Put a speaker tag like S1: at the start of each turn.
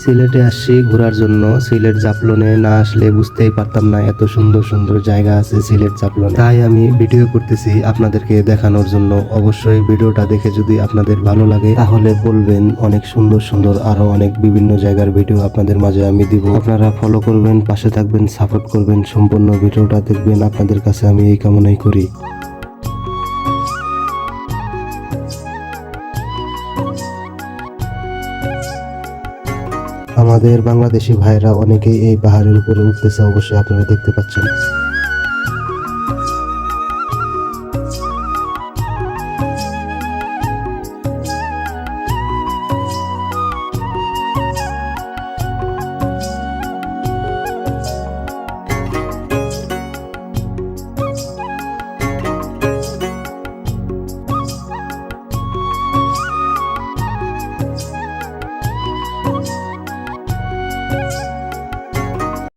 S1: সিলেটে আসছি ঘোরার জন্য। সিলেট জাফলনে না আসলে বুঝতেই পারতাম না এত সুন্দর সুন্দর জায়গা আছে সিলেট জাফলনে। তাই আমি ভিডিও করতেছি আপনাদেরকে দেখানোর জন্য। অবশ্যই ভিডিওটা দেখে যদি আপনাদের ভালো লাগে তাহলে বলবেন, অনেক সুন্দর সুন্দর আরো অনেক বিভিন্ন জায়গার ভিডিও আপনাদের মাঝে আমি দিব। আপনারা ফলো করবেন, পাশে থাকবেন, সাপোর্ট করবেন, সম্পূর্ণ ভিডিওটা দেখবেন। আপনাদের কাছে আমি এই কামনাই করি। আমাদের বাংলাদেশি ভাইরা অনেকেই এই পাহাড়ের উপরে উঠতেছে, অবশ্যই আপনারা দেখতে পাচ্ছেন।